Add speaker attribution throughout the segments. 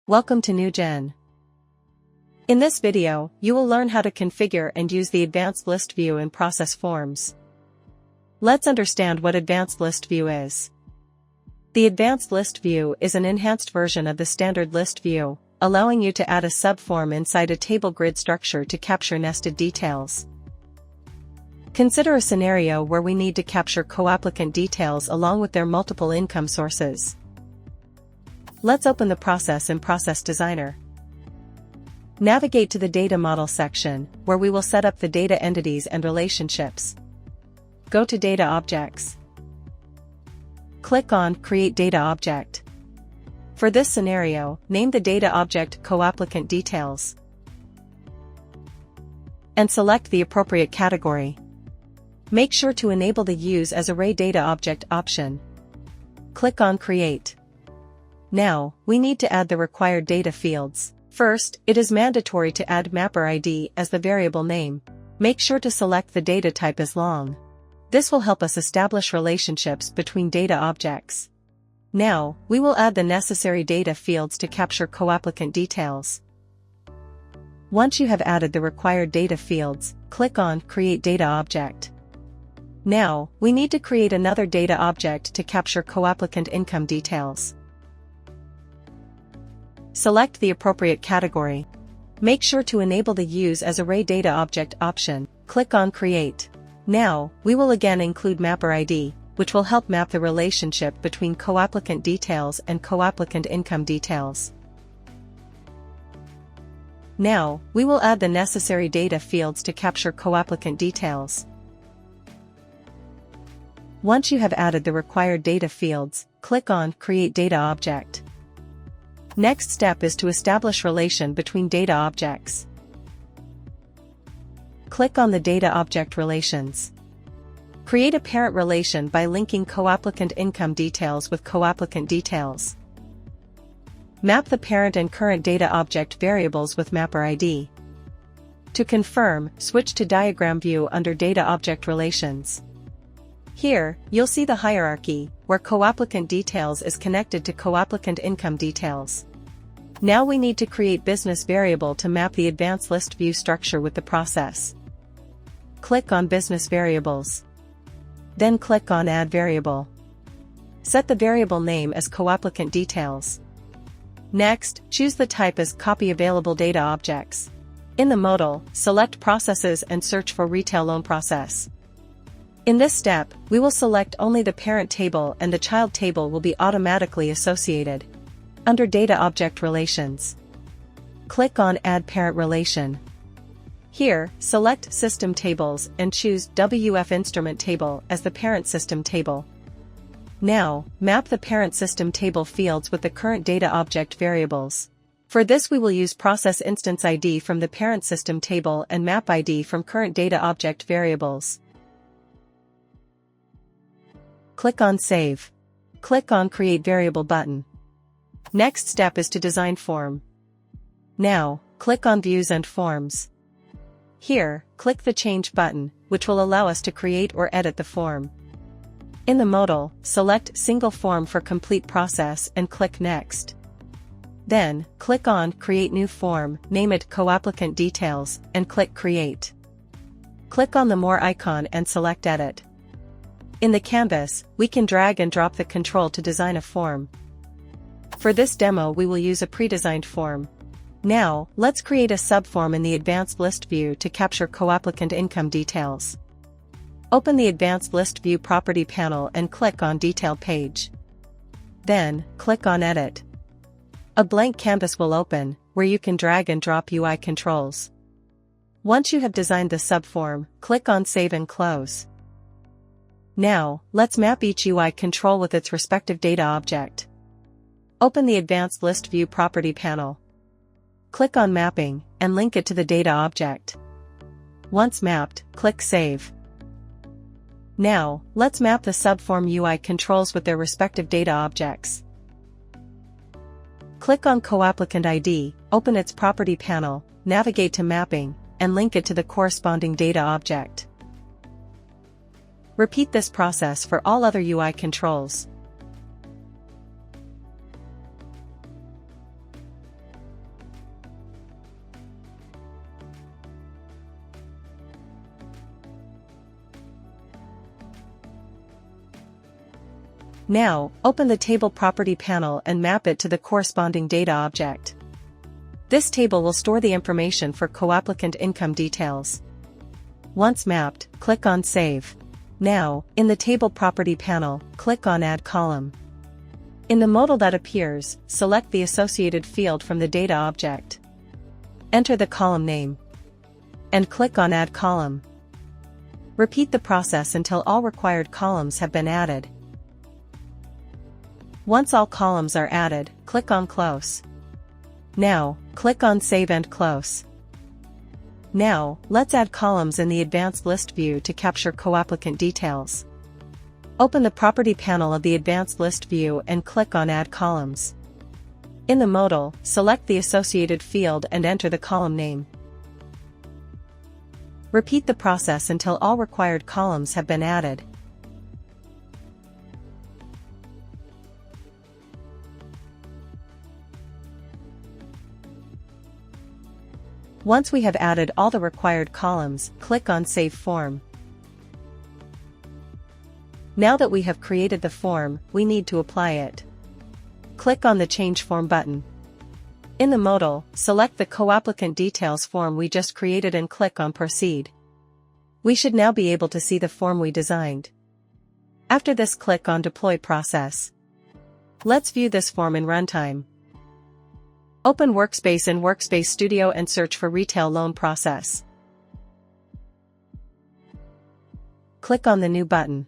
Speaker 1: Welcome to Newgen. In this video, you will learn how to configure and use the Advanced List View in Process Forms. Let's understand what Advanced List View is. The Advanced List View is an enhanced version of the standard list view, allowing you to add a subform inside a table grid structure to capture nested details. Consider a scenario where we need to capture co-applicant details along with their multiple income sources. Let's open the process in Process Designer. Navigate to the Data Model section, where we will set up the data entities and relationships. Go to Data Objects. Click on Create Data Object. For this scenario, name the data object Co-applicant Details and select the appropriate category. Make sure to enable the Use as Array Data Object option. Click on Create. Now, we need to add the required data fields. First, it is mandatory to add mapper ID as the variable name. Make sure to select the data type as long. This will help us establish relationships between data objects. Now, we will add the necessary data fields to capture co-applicant details. Once you have added the required data fields, click on Create Data Object. Now, we need to create another data object to capture co-applicant income details. Select the appropriate category. Make sure to enable the Use as Array Data Object option. Click on Create. Now, we will again include Mapper ID, which will help map the relationship between co-applicant details and co-applicant income details. Now, we will add the necessary data fields to capture co-applicant details. Once you have added the required data fields, click on Create Data Object. Next step is to establish relation between data objects. Click on the Data Object Relations. Create a parent relation by linking co-applicant income details with co-applicant details. Map the parent and current data object variables with Mapper ID. To confirm, switch to Diagram View under Data Object Relations. Here, you'll see the hierarchy, where co-applicant details is connected to co-applicant income details. Now we need to create business variable to map the advanced list view structure with the process. Click on Business Variables. Then click on Add Variable. Set the variable name as co-applicant details. Next, choose the type as Copy Available Data Objects. In the modal, select Processes and search for Retail Loan Process. In this step, we will select only the parent table and the child table will be automatically associated. Under Data Object Relations, click on Add Parent Relation. Here, select System Tables and choose WF Instrument Table as the parent system table. Now, map the parent system table fields with the current data object variables. For this we will use Process Instance ID from the parent system table and Map ID from current data object variables. Click on Save. Click on Create Variable button. Next step is to design form. Now, click on Views and Forms. Here, click the Change button, which will allow us to create or edit the form. In the modal, select Single Form for complete process and click Next. Then, click on Create New Form, name it Co-applicant Details, and click Create. Click on the More icon and select Edit. In the canvas, we can drag and drop the control to design a form. For this demo we will use a pre-designed form. Now, let's create a subform in the Advanced List View to capture co-applicant income details. Open the Advanced List View property panel and click on Detail Page. Then, click on Edit. A blank canvas will open, where you can drag and drop UI controls. Once you have designed the subform, click on Save and Close. Now, let's map each UI control with its respective data object. Open the Advanced List View property panel. Click on Mapping, and link it to the data object. Once mapped, click Save. Now, let's map the subform UI controls with their respective data objects. Click on Co-applicant ID, open its property panel, navigate to Mapping, and link it to the corresponding data object. Repeat this process for all other UI controls. Now, open the Table Property panel and map it to the corresponding data object. This table will store the information for co-applicant income details. Once mapped, click on Save. Now, in the Table Property panel, click on Add Column. In the modal that appears, select the associated field from the data object. Enter the column name. And click on Add Column. Repeat the process until all required columns have been added. Once all columns are added, click on Close. Now, click on Save and Close. Now, let's add columns in the Advanced List view to capture co-applicant details. Open the Property panel of the Advanced List view and click on Add Columns. In the modal, select the associated field and enter the column name. Repeat the process until all required columns have been added. Once we have added all the required columns, click on Save Form. Now that we have created the form, we need to apply it. Click on the Change Form button. In the modal, select the co-applicant details form we just created and click on Proceed. We should now be able to see the form we designed. After this, click on Deploy Process. Let's view this form in runtime. Open Workspace in Workspace Studio and search for Retail Loan Process. Click on the New button.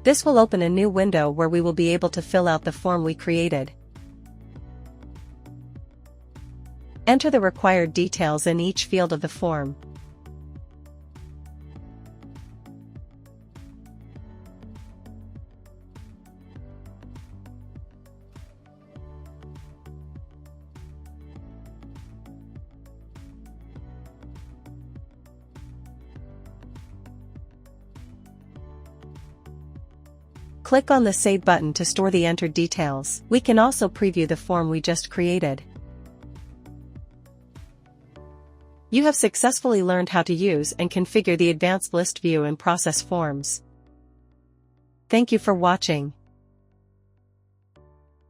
Speaker 1: This will open a new window where we will be able to fill out the form we created. Enter the required details in each field of the form. Click on the Save button to store the entered details. We can also preview the form we just created. You have successfully learned how to use and configure the Advanced List view and process forms. Thank you for watching.